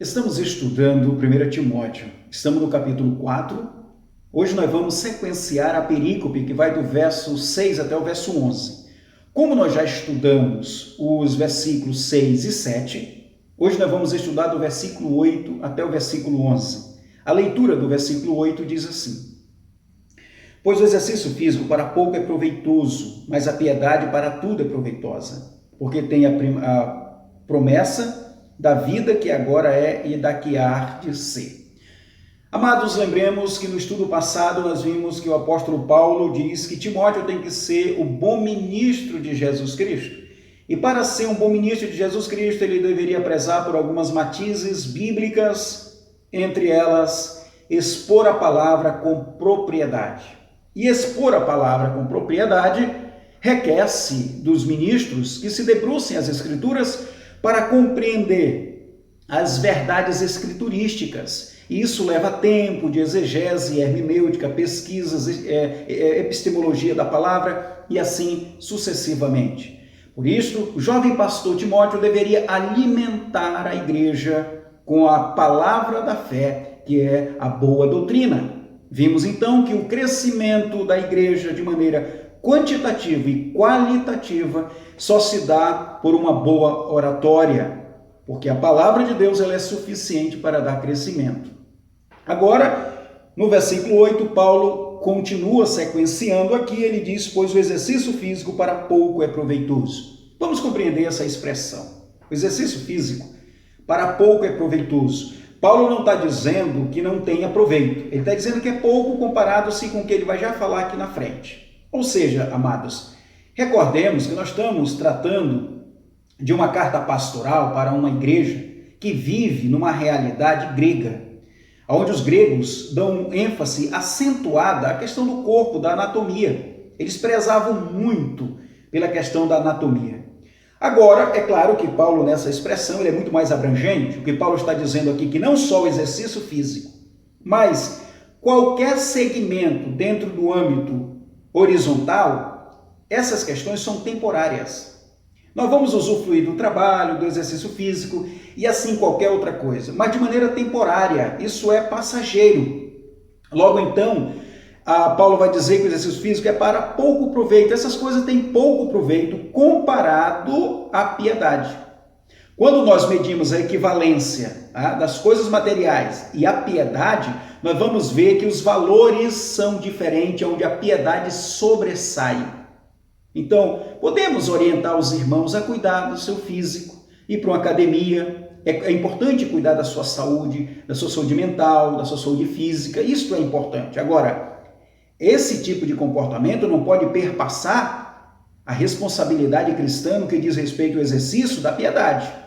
Estamos estudando 1 Timóteo, estamos no capítulo 4. Hoje nós vamos sequenciar a perícope que vai do verso 6 até o verso 11. Como nós já estudamos os versículos 6 e 7, hoje nós vamos estudar do versículo 8 até o versículo 11. A leitura do versículo 8 diz assim: Pois o exercício físico para pouco é proveitoso, mas a piedade para tudo é proveitosa, porque tem a promessa da vida que agora é e da que há de ser. Amados, lembremos que no estudo passado nós vimos que o apóstolo Paulo diz que Timóteo tem que ser o bom ministro de Jesus Cristo. E para ser um bom ministro de Jesus Cristo, ele deveria prezar por algumas matizes bíblicas, entre elas, expor a palavra com propriedade. E expor a palavra com propriedade requer-se dos ministros que se debrucem as Escrituras para compreender as verdades escriturísticas. E isso leva tempo de exegese, hermenêutica, pesquisas, epistemologia da palavra e assim sucessivamente. Por isso, o jovem pastor Timóteo deveria alimentar a igreja com a palavra da fé, que é a boa doutrina. Vimos então que o crescimento da igreja de maneira quantitativa e qualitativa só se dá por uma boa oratória, porque a palavra de Deus ela é suficiente para dar crescimento. Agora, no versículo 8, Paulo continua sequenciando aqui, ele diz, pois o exercício físico para pouco é proveitoso. Vamos compreender essa expressão. O exercício físico para pouco é proveitoso. Paulo não está dizendo que não tenha proveito, ele está dizendo que é pouco comparado-se com o que ele vai já falar aqui na frente. Ou seja, amados, recordemos que nós estamos tratando de uma carta pastoral para uma igreja que vive numa realidade grega, onde os gregos dão ênfase acentuada à questão do corpo, da anatomia. Eles prezavam muito pela questão da anatomia. Agora, é claro que Paulo, nessa expressão, ele é muito mais abrangente. O que Paulo está dizendo aqui, que não só o exercício físico, mas qualquer segmento dentro do âmbito horizontal, essas questões são temporárias. Nós vamos usufruir do trabalho, do exercício físico e assim qualquer outra coisa, mas de maneira temporária, isso é passageiro. Logo então, Paulo vai dizer que o exercício físico é para pouco proveito. Essas coisas têm pouco proveito comparado à piedade. Quando nós medimos a equivalência das coisas materiais e a piedade, nós vamos ver que os valores são diferentes, onde a piedade sobressai. Então, podemos orientar os irmãos a cuidar do seu físico, ir para uma academia. É importante cuidar da sua saúde mental, da sua saúde física. Isso é importante. Agora, esse tipo de comportamento não pode perpassar a responsabilidade cristã no que diz respeito ao exercício da piedade.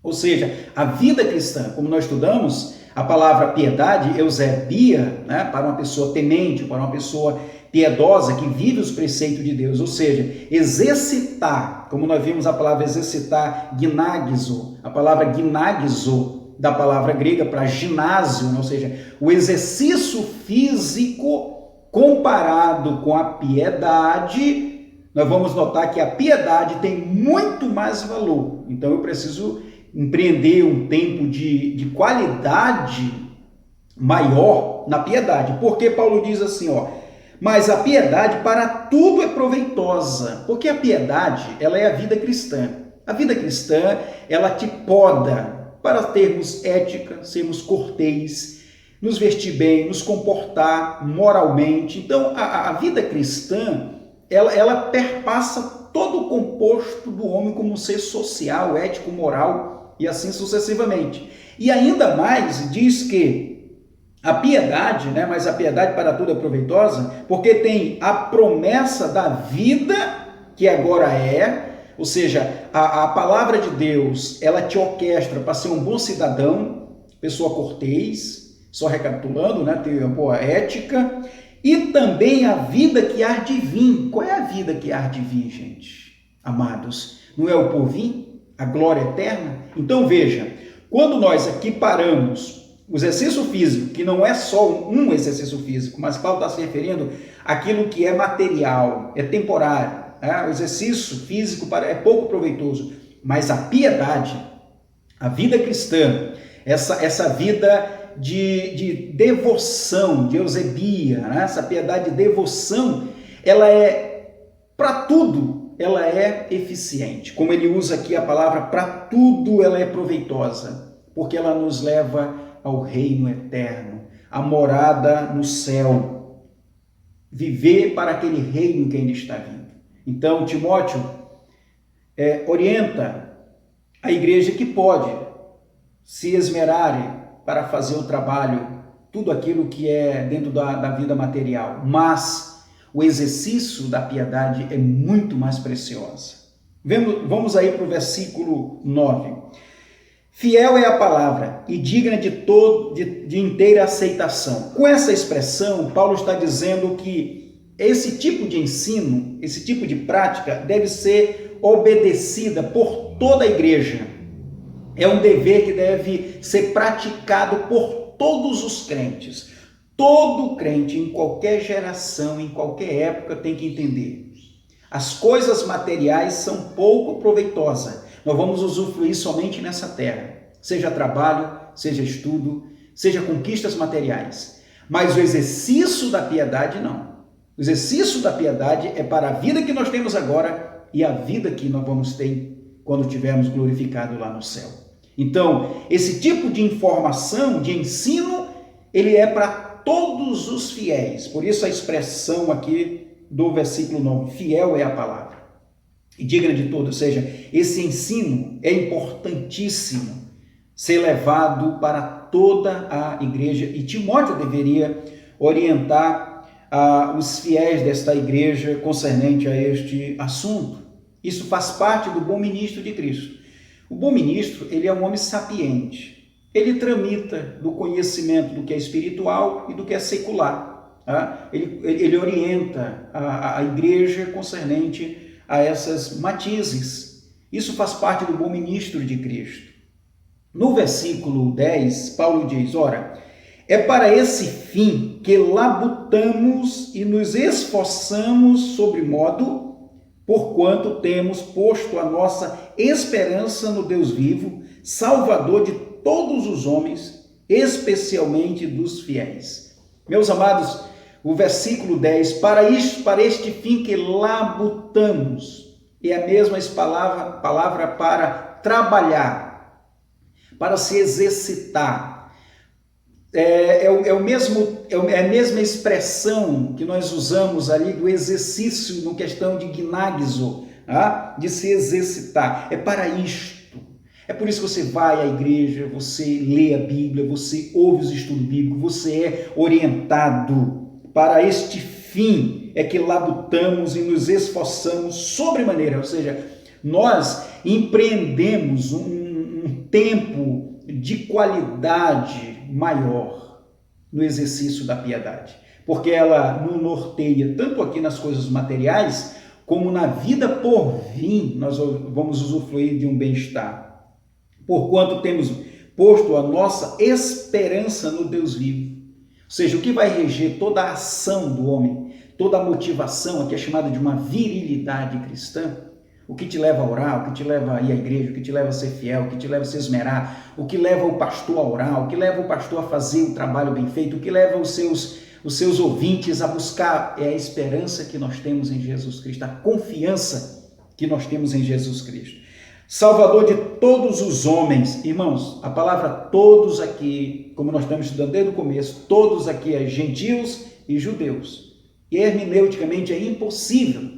Ou seja, a vida cristã, como nós estudamos, a palavra piedade, eusebia, para uma pessoa temente, para uma pessoa piedosa que vive os preceitos de Deus. Ou seja, exercitar, como nós vimos a palavra exercitar, ginagizo, a palavra ginagizo da palavra grega para ginásio, ou seja, o exercício físico comparado com a piedade, nós vamos notar que a piedade tem muito mais valor. Então eu preciso empreender um tempo de qualidade maior na piedade. Porque Paulo diz assim, mas a piedade para tudo é proveitosa. Porque a piedade, ela é a vida cristã. A vida cristã, ela te poda para termos ética, sermos corteis, nos vestir bem, nos comportar moralmente. Então, a vida cristã, ela perpassa todo o composto do homem como um ser social, ético, moral e assim sucessivamente. E ainda mais diz que a piedade, mas a piedade para tudo é proveitosa, porque tem a promessa da vida que agora é, ou seja, a palavra de Deus, ela te orquestra para ser um bom cidadão, pessoa cortês, só recapitulando, tem uma boa ética, e também a vida que há de vir. Qual é a vida que há de vir, gente? Amados, não é o porvir? A glória eterna? Então veja, quando nós aqui paramos o exercício físico, que não é só um exercício físico, mas Paulo está se referindo àquilo que é material, é temporário. O exercício físico é pouco proveitoso, mas a piedade, a vida cristã, essa vida de devoção, de eusebia, né? Essa piedade de devoção, ela é para tudo, ela é eficiente. Como ele usa aqui a palavra para tudo, ela é proveitosa, porque ela nos leva ao reino eterno, a morada no céu, viver para aquele reino que ainda está vindo. Então, Timóteo orienta a igreja que pode se esmerar para fazer o trabalho, tudo aquilo que é dentro da vida material, mas o exercício da piedade é muito mais preciosa. Vamos aí para o versículo 9. Fiel é a palavra e digna de inteira aceitação. Com essa expressão, Paulo está dizendo que esse tipo de ensino, esse tipo de prática deve ser obedecida por toda a igreja. É um dever que deve ser praticado por todos os crentes. Todo crente, em qualquer geração, em qualquer época, tem que entender. As coisas materiais são pouco proveitosas. Nós vamos usufruir somente nessa terra. Seja trabalho, seja estudo, seja conquistas materiais. Mas o exercício da piedade, não. O exercício da piedade é para a vida que nós temos agora e a vida que nós vamos ter quando estivermos glorificados lá no céu. Então, esse tipo de informação, de ensino, ele é para todos os fiéis. Por isso a expressão aqui do versículo 9, fiel é a palavra. E digna de tudo, ou seja, esse ensino é importantíssimo ser levado para toda a igreja. E Timóteo deveria orientar os fiéis desta igreja concernente a este assunto. Isso faz parte do bom ministro de Cristo. O bom ministro, ele é um homem sapiente. Ele tramita do conhecimento do que é espiritual e do que é secular. Tá? Ele orienta a igreja concernente a essas matizes. Isso faz parte do bom ministro de Cristo. No versículo 10, Paulo diz, ora, é para esse fim que labutamos e nos esforçamos sobre modo, porquanto temos posto a nossa esperança no Deus vivo, Salvador de todos os homens, especialmente dos fiéis. Meus amados, o versículo 10, para este fim que labutamos, é a mesma palavra para trabalhar, para se exercitar. É a mesma expressão que nós usamos ali do exercício no questão de gnagizo, de se exercitar. É para isto. É por isso que você vai à igreja, você lê a Bíblia, você ouve os estudos bíblicos, você é orientado. Para este fim é que labutamos e nos esforçamos sobremaneira, ou seja, nós empreendemos um tempo de qualidade maior no exercício da piedade, porque ela nos norteia tanto aqui nas coisas materiais, como na vida por vir, nós vamos usufruir de um bem-estar. Porquanto temos posto a nossa esperança no Deus vivo. Ou seja, o que vai reger toda a ação do homem, toda a motivação, aqui é chamada de uma virilidade cristã, o que te leva a orar, o que te leva a ir à igreja, o que te leva a ser fiel, o que te leva a se esmerar, o que leva o pastor a orar, o que leva o pastor a fazer o trabalho bem feito, o que leva os seus ouvintes a buscar é a esperança que nós temos em Jesus Cristo, a confiança que nós temos em Jesus Cristo. Salvador de todos os homens. Irmãos, a palavra todos aqui, como nós estamos estudando desde o começo, todos aqui é gentios e judeus. E hermeneuticamente é impossível,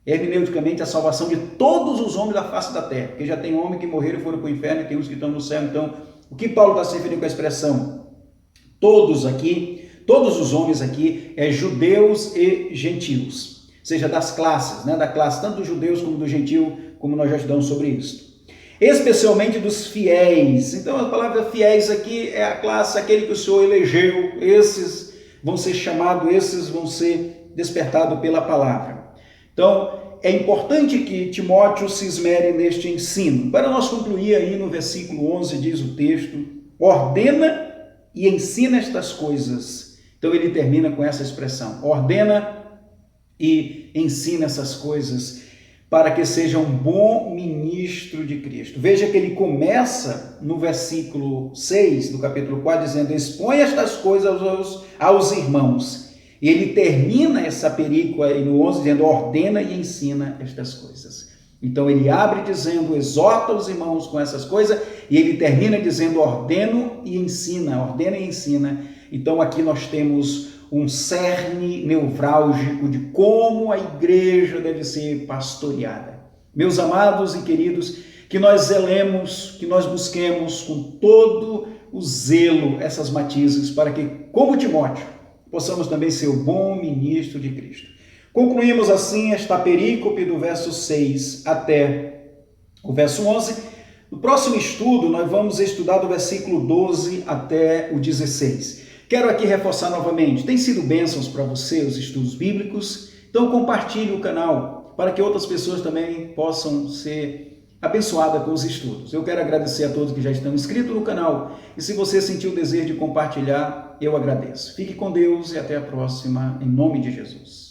hermeneuticamente, a salvação de todos os homens da face da terra, porque já tem homens que morreram e foram para o inferno e tem uns que estão no céu. Então, o que Paulo está se referindo com a expressão todos aqui, todos os homens aqui, é judeus e gentios, seja das classes, da classe tanto dos judeus como do gentio, como nós já estudamos sobre isso. Especialmente dos fiéis. Então, a palavra fiéis aqui é a classe, aquele que o Senhor elegeu, esses vão ser chamados, esses vão ser despertados pela palavra. Então, é importante que Timóteo se esmere neste ensino. Para nós concluir aí no versículo 11, diz o texto, ordena e ensina estas coisas. Então, ele termina com essa expressão, ordena e ensina essas coisas. para que seja um bom ministro de Cristo. Veja que ele começa no versículo 6 do capítulo 4, dizendo: expõe estas coisas aos irmãos. E ele termina essa perícola aí no 11, dizendo: ordena e ensina estas coisas. Então ele abre dizendo: exorta os irmãos com essas coisas, e ele termina dizendo: ordena e ensina. Então aqui nós temos um cerne nevrálgico de como a igreja deve ser pastoreada. Meus amados e queridos, que nós zelemos, que nós busquemos com todo o zelo essas matizes, para que, como Timóteo, possamos também ser o bom ministro de Cristo. Concluímos assim esta perícope do verso 6 até o verso 11. No próximo estudo, nós vamos estudar do versículo 12 até o 16. Quero aqui reforçar novamente, tem sido bênçãos para você os estudos bíblicos? Então compartilhe o canal para que outras pessoas também possam ser abençoadas com os estudos. Eu quero agradecer a todos que já estão inscritos no canal e se você sentiu o desejo de compartilhar, eu agradeço. Fique com Deus e até a próxima, em nome de Jesus.